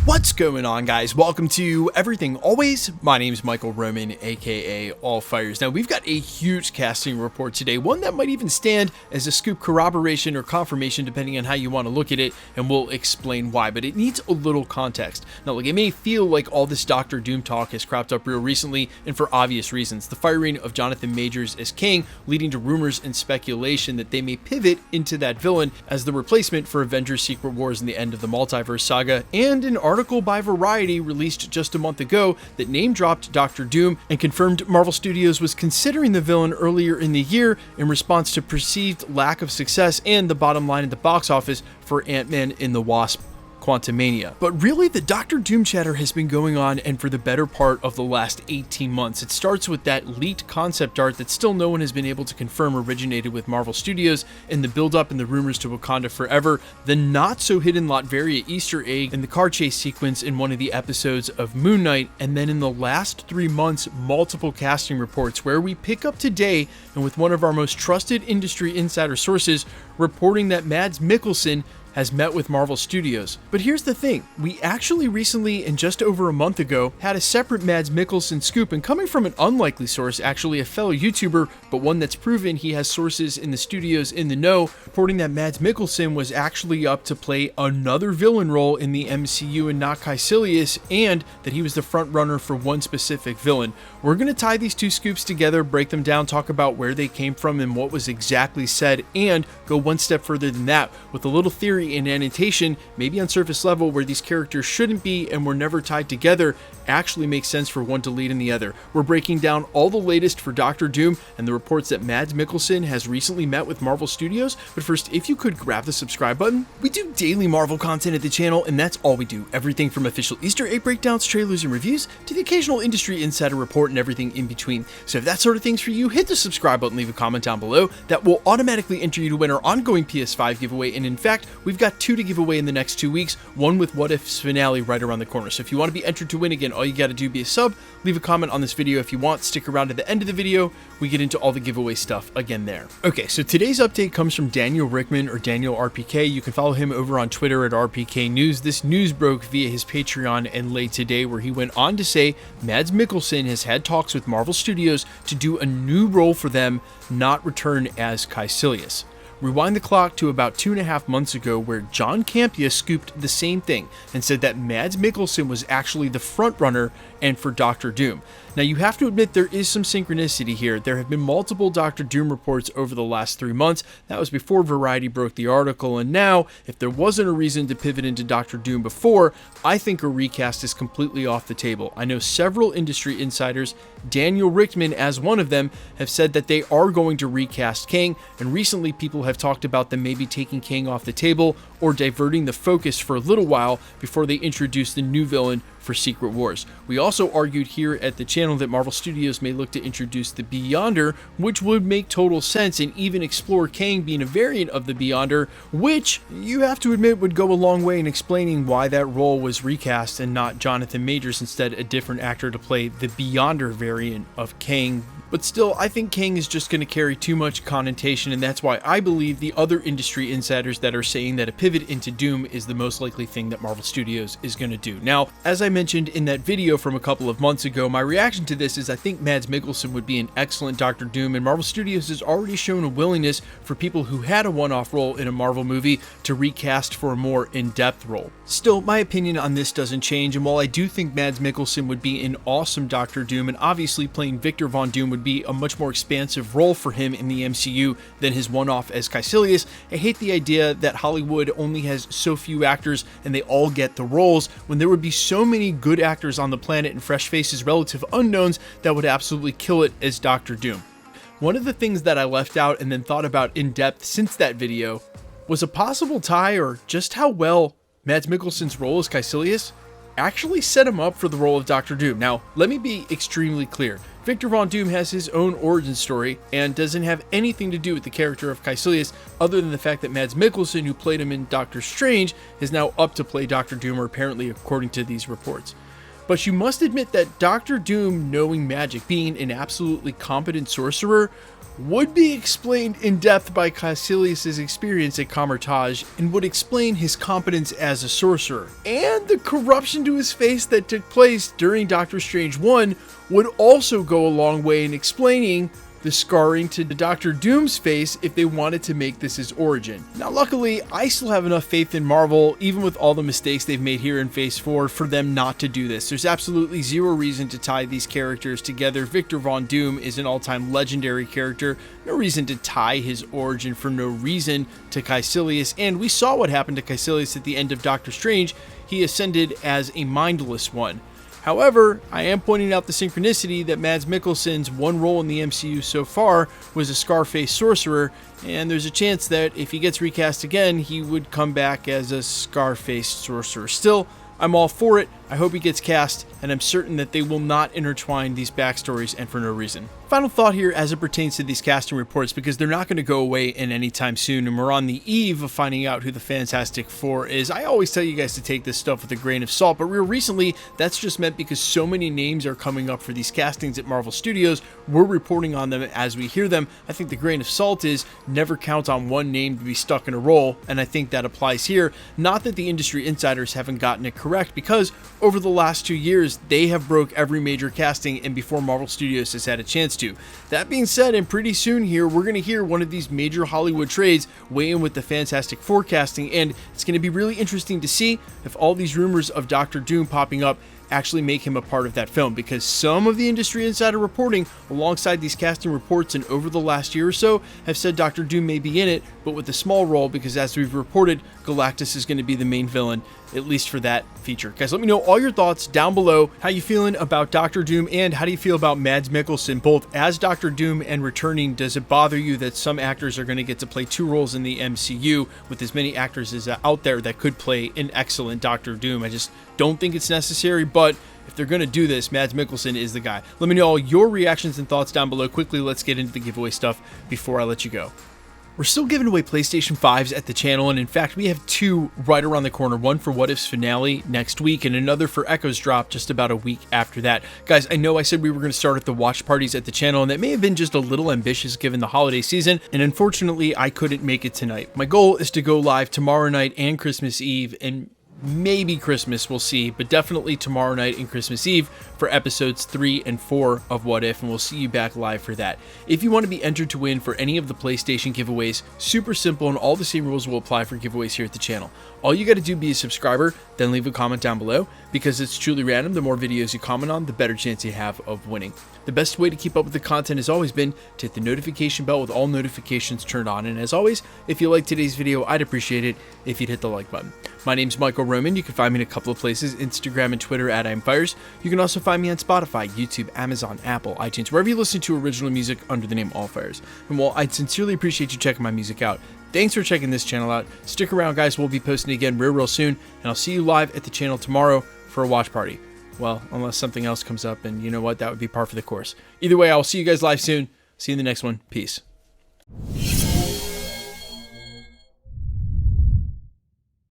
What's going on, guys? Welcome to Everything Always. My name is Michael Roman, aka All Fires. Now, we've got a huge casting report today, one that might even stand as a scoop corroboration or confirmation, depending on how you want to look at it, and we'll explain why, but it needs a little context. Now, it may feel like all this Doctor Doom talk has cropped up real recently, and for obvious reasons. The firing of Jonathan Majors as Kang, leading to rumors and speculation that they may pivot into that villain as the replacement for Avengers Secret Wars and the end of the Multiverse saga, and an article by Variety released just a month ago that name-dropped Doctor Doom and confirmed Marvel Studios was considering the villain earlier in the year in response to perceived lack of success and the bottom line at the box office for Ant-Man and the Wasp: Quantumania. But really, the Doctor Doom chatter has been going on and for the better part of the last 18 months. It starts with that leaked concept art that still no one has been able to confirm originated with Marvel Studios, and the build-up and the rumors to Wakanda Forever, the not-so-hidden Latveria Easter egg, and the car chase sequence in one of the episodes of Moon Knight, and then in the last 3 months, multiple casting reports where we pick up today and with one of our most trusted industry insider sources reporting that Mads Mikkelsen has met with Marvel Studios. But here's the thing, we actually recently, and just over a month ago, had a separate Mads Mikkelsen scoop, and coming from an unlikely source, actually a fellow YouTuber, but one that's proven he has sources in the studios in the know, reporting that Mads Mikkelsen was actually up to play another villain role in the MCU and not Kaecilius, and that he was the front runner for one specific villain. We're going to tie these two scoops together, break them down, talk about where they came from and what was exactly said, and go one step further than that with a little theory and annotation, maybe on surface level, where these characters shouldn't be and were never tied together, actually makes sense for one to lead in the other. We're breaking down all the latest for Doctor Doom and the reports that Mads Mikkelsen has recently met with Marvel Studios. But first, if you could grab the subscribe button. We do daily Marvel content at the channel, and that's all we do. Everything from official Easter egg breakdowns, trailers, and reviews, to the occasional industry insider report and everything in between. So if that sort of thing's for you, hit the subscribe button, leave a comment down below. That will automatically enter you to win our ongoing PS5 giveaway, and in fact, we've got 2 to give away in the next 2 weeks, one with What If's finale right around the corner. So if you want to be entered to win again, all you got to do be a sub, leave a comment on this video if you want, stick around to the end of the video, we get into all the giveaway stuff again there. Okay, so today's update comes from Daniel Rickman, or Daniel RPK. You can follow him over on Twitter at RPK News. This news broke via his Patreon and late today, where he went on to say Mads Mikkelsen has had talks with Marvel Studios to do a new role for them, not return as Kaecilius. Rewind the clock to about 2.5 months ago, where John Campea scooped the same thing and said that Mads Mikkelsen was actually the frontrunner and for Doctor Doom. Now, you have to admit there is some synchronicity here. There have been multiple Doctor Doom reports over the last 3 months. That was before Variety broke the article, and now, if there wasn't a reason to pivot into Doctor Doom before, I think a recast is completely off the table. I know several industry insiders, Daniel Rickman as one of them, have said that they are going to recast Kang, and recently people have talked about them maybe taking Kang off the table or diverting the focus for a little while before they introduce the new villain for Secret Wars. We also argued here at the channel that Marvel Studios may look to introduce the Beyonder, which would make total sense, and even explore Kang being a variant of the Beyonder, which you have to admit would go a long way in explaining why that role was recast and not Jonathan Majors, instead a different actor to play the Beyonder variant of Kang. But still, I think Kang is just going to carry too much connotation, and that's why I believe the other industry insiders that are saying that a pivot into Doom is the most likely thing that Marvel Studios is going to do. Now, as I mentioned in that video from a couple of months ago, my reaction to this is I think Mads Mikkelsen would be an excellent Doctor Doom, and Marvel Studios has already shown a willingness for people who had a one-off role in a Marvel movie to recast for a more in-depth role. Still, my opinion on this doesn't change, and while I do think Mads Mikkelsen would be an awesome Doctor Doom, and obviously playing Victor Von Doom would be a much more expansive role for him in the MCU than his one-off as Kaecilius, I hate the idea that Hollywood only has so few actors and they all get the roles, when there would be so many good actors on the planet and fresh faces, relative unknowns, that would absolutely kill it as Doctor Doom. One of the things that I left out and then thought about in depth since that video was a possible tie, or just how well Mads Mikkelsen's role as Kaecilius actually set him up for the role of Doctor Doom. Now, let me be extremely clear. Victor Von Doom has his own origin story and doesn't have anything to do with the character of Kaecilius, other than the fact that Mads Mikkelsen, who played him in Doctor Strange, is now up to play Doctor Doom, or apparently according to these reports. But you must admit that Doctor Doom, knowing magic, being an absolutely competent sorcerer, would be explained in depth by Kaecilius' experience at Kamar-Taj and would explain his competence as a sorcerer. And the corruption to his face that took place during Doctor Strange 1 would also go a long way in explaining the scarring to Doctor Doom's face if they wanted to make this his origin. Now luckily, I still have enough faith in Marvel, even with all the mistakes they've made here in Phase 4, for them not to do this. There's absolutely zero reason to tie these characters together. Victor Von Doom is an all-time legendary character. No reason to tie his origin for no reason to Kaecilius, and we saw what happened to Kaecilius at the end of Doctor Strange. He ascended as a mindless one. However, I am pointing out the synchronicity that Mads Mikkelsen's one role in the MCU so far was a Scarface sorcerer, and there's a chance that if he gets recast again, he would come back as a Scarface sorcerer. Still, I'm all for it. I hope he gets cast, and I'm certain that they will not intertwine these backstories and for no reason. Final thought here as it pertains to these casting reports, because they're not going to go away in any time soon, and we're on the eve of finding out who the Fantastic Four is. I always tell you guys to take this stuff with a grain of salt, but real recently, that's just meant because so many names are coming up for these castings at Marvel Studios, we're reporting on them as we hear them. I think the grain of salt is never count on one name to be stuck in a role, and I think that applies here. Not that the industry insiders haven't gotten it correct, because over the last 2 years, they have broke every major casting and before Marvel Studios has had a chance to. That being said, and pretty soon here, we're going to hear one of these major Hollywood trades weigh in with the Fantastic Four casting, and it's going to be really interesting to see if all these rumors of Doctor Doom popping up actually make him a part of that film, because some of the industry insider reporting alongside these casting reports and over the last year or so have said Doctor Doom may be in it, but with a small role, because as we've reported, Galactus is going to be the main villain, at least for that feature. Guys, let me know all your thoughts down below. How you feeling about Doctor Doom, and how do you feel about Mads Mikkelsen, both as Doctor Doom and returning? Does it bother you that some actors are going to get to play 2 roles in the MCU with as many actors as out there that could play an excellent Doctor Doom? I just don't think it's necessary, but if they're going to do this, Mads Mikkelsen is the guy. Let me know all your reactions and thoughts down below. Quickly, let's get into the giveaway stuff before I let you go. We're still giving away PlayStation 5s at the channel, and in fact, we have 2 right around the corner. One for What If's finale next week, and another for Echo's drop just about a week after that. Guys, I know I said we were going to start at the watch parties at the channel, and that may have been just a little ambitious given the holiday season, and unfortunately, I couldn't make it tonight. My goal is to go live tomorrow night and Christmas Eve, and maybe Christmas, we'll see, but definitely tomorrow night and Christmas Eve for episodes 3 and 4 of What If, and we'll see you back live for that. If you want to be entered to win for any of the PlayStation giveaways, super simple, and all the same rules will apply for giveaways here at the channel. All you got to do is be a subscriber, then leave a comment down below, because it's truly random. The more videos you comment on, the better chance you have of winning. The best way to keep up with the content has always been to hit the notification bell with all notifications turned on, and as always, if you liked today's video, I'd appreciate it if you'd hit the like button. My name's Michael Roman. You can find me in a couple of places, Instagram and Twitter at I'mFires. You can also find me on Spotify, YouTube, Amazon, Apple, iTunes, wherever you listen to original music under the name Allfires. And while I'd sincerely appreciate you checking my music out, thanks for checking this channel out. Stick around, guys. We'll be posting again real soon, and I'll see you live at the channel tomorrow for a watch party. Well, unless something else comes up, and you know what? That would be par for the course. Either way, I'll see you guys live soon. See you in the next one. Peace.